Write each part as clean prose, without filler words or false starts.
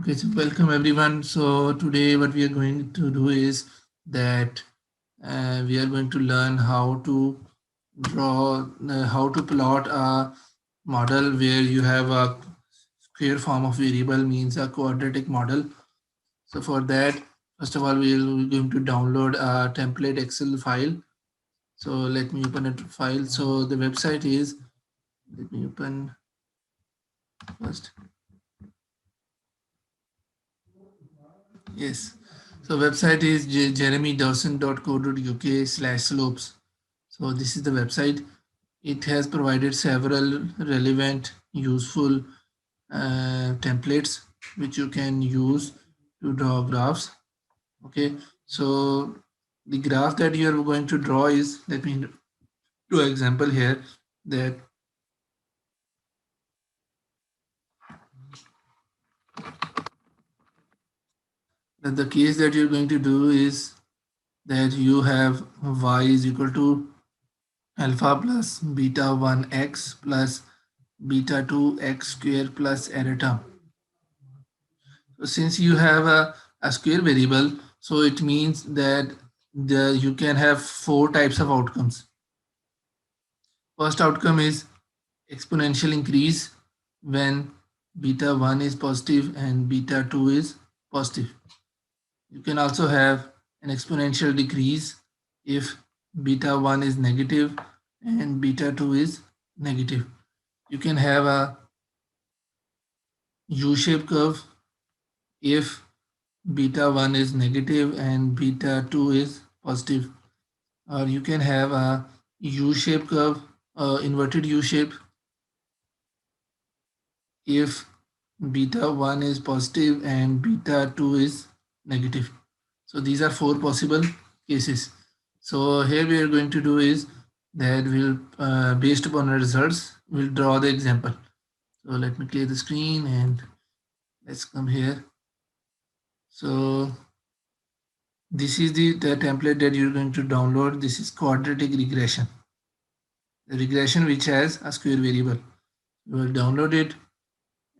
Okay, so welcome everyone. So today what we are going to do is that we are going to learn how to how to plot a model where you have a square form of variable means a quadratic model. So for that, first of all, we're going to download a template Excel file. So let me open a file. So the website is, let me open first. Yes. So website is jeremydawson.co.uk/slopes. So this is the website. It has provided several relevant, useful templates which you can use to draw graphs. Okay. So the graph that you are going to draw is, let me do an example here that the case that you're going to do is that you have y is equal to alpha plus beta 1 x plus beta 2 x square plus error term. So since you have a square variable, so it means that you can have four types of outcomes. First outcome is exponential increase when beta 1 is positive and beta 2 is positive. You can also have an exponential decrease if beta 1 is negative and beta 2 is negative. You can have a U-shaped curve if beta 1 is negative and beta 2 is positive. Or you can have a U-shaped curve, inverted U-shape if beta 1 is positive and beta 2 is negative. So these are four possible cases. So here we are going to do is that we'll based upon the results, we'll draw the example. So let me clear the screen and let's come here. So this is the template that you're going to download. This is quadratic regression. The regression which has a square variable. You will download it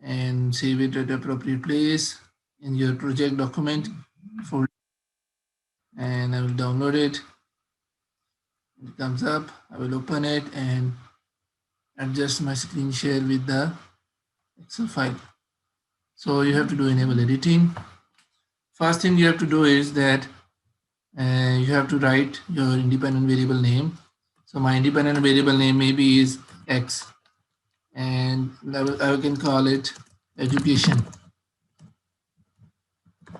and save it at appropriate place in your project document folder. And I will download it. It comes up. I will open it and adjust my screen share with the Excel file. So you have to do enable editing. First thing you have to do is that you have to write your independent variable name. So my independent variable name maybe is X, and I can call it education.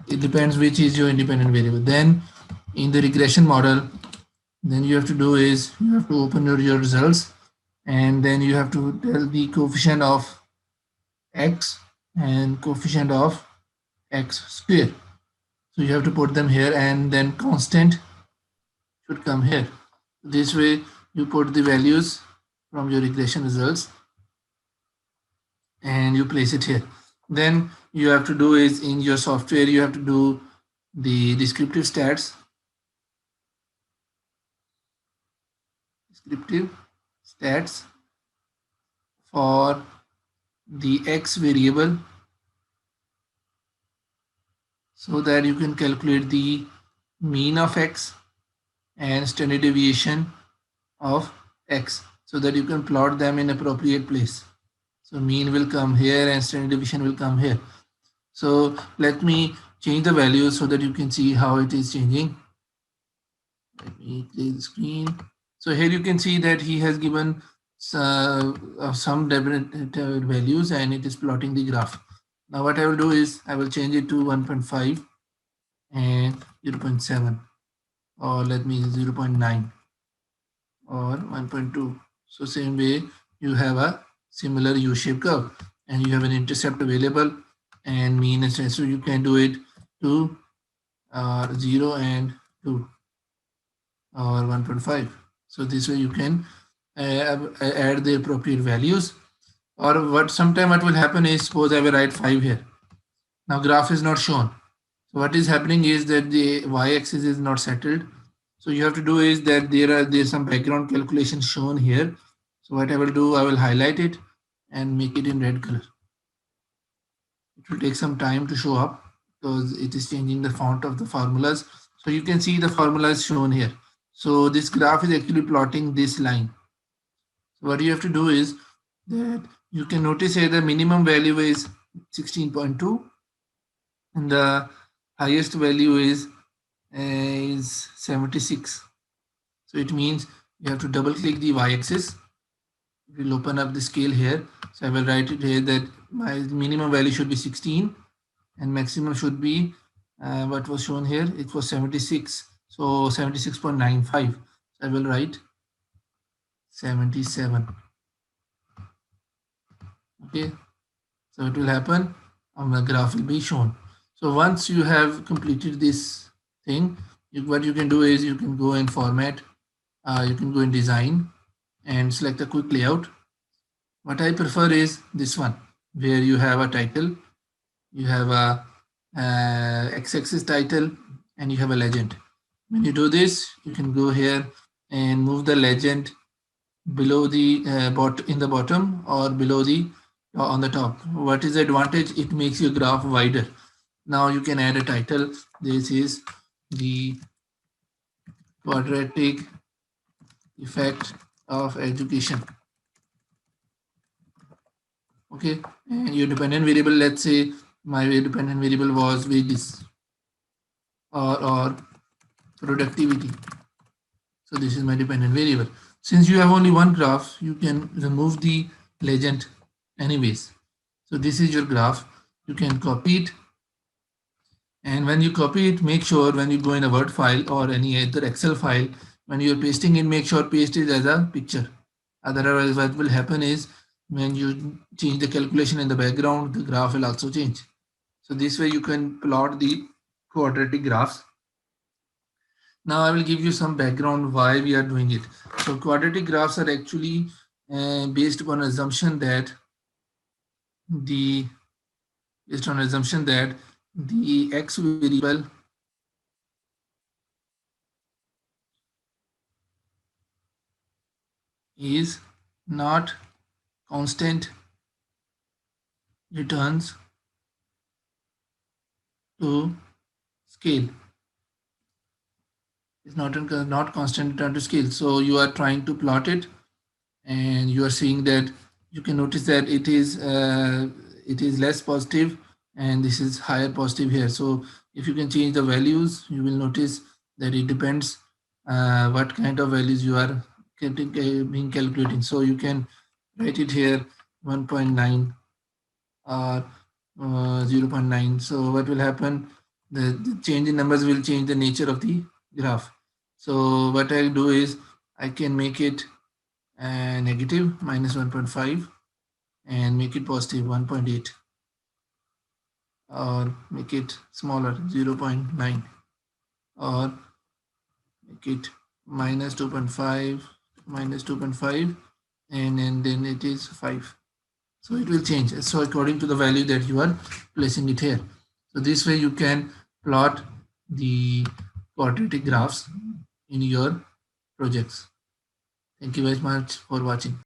It depends which is your independent variable. Then in the regression model, then you have to do is you have to open your results, and then you have to tell the coefficient of X and coefficient of X square. So you have to put them here, and then constant should come here. This way you put the values from your regression results and you place it here. Then you have to do is in your software you have to do the descriptive stats for the X variable so that you can calculate the mean of X and standard deviation of X so that you can plot them in appropriate place. So mean will come here and standard deviation will come here. So let me change the values so that you can see how it is changing. Let me clear the screen. So here you can see that he has given some different values and it is plotting the graph. Now what I will do is I will change it to 1.5 and 0.7, or let me 0.9 or 1.2. So same way you have a similar U-shaped curve and you have an intercept available and mean and standard. So you can do it to 0 and 2 or 1.5. So this way you can add the appropriate values. Or what sometime what will happen is, suppose I will write 5 here. Now graph is not shown. So what is happening is that the y-axis is not settled. So you have to do is that there's some background calculation shown here. So what I will do, I will highlight it and make it in red color. It will take some time to show up because it is changing the font of the formulas. So you can see the formulas shown here. So this graph is actually plotting this line. So what you have to do is that you can notice here the minimum value is 16.2 and the highest value is 76. So it means you have to double click the y-axis. We'll open up the scale here. So I will write it here that my minimum value should be 16 and maximum should be what was shown here. It was 76. So 76.95. So I will write 77. Okay. So it will happen and the graph will be shown. So once you have completed this thing, what you can do is you can go in format, you can go in design and select a quick layout. What I prefer is this one where you have a title, you have a x-axis title and you have a legend. When you do this, you can go here and move the legend below the in the bottom or below the on the top. What is the advantage? It makes your graph wider. Now you can add a title. This is the quadratic effect of education. Okay, and your dependent variable, let's say my dependent variable was wages or productivity. So this is my dependent variable. Since you have only one graph, you can remove the legend anyways. So this is your graph. You can copy it. And when you copy it, make sure when you go in a Word file or any other Excel file, when you're pasting it, make sure paste it as a picture. Otherwise, what will happen is when you change the calculation in the background, the graph will also change. So this way you can plot the quadratic graphs. Now I will give you some background why we are doing it. So quadratic graphs are actually based upon assumption that the x variable is not constant returns to scale. It's not constant return to scale. So you are trying to plot it and you are seeing that you can notice that it is less positive and this is higher positive here. So if you can change the values, you will notice that it depends what kind of values you are being calculating. So you can write it here 1.9 or 0.9. So what will happen? The change in numbers will change the nature of the graph. So what I do is I can make it negative minus 1.5 and make it positive 1.8 or make it smaller 0.9 or make it minus 2.5 and then it is 5. So it will change. So according to the value that you are placing it here. So this way you can plot the quadratic graphs in your projects. Thank you very much for watching.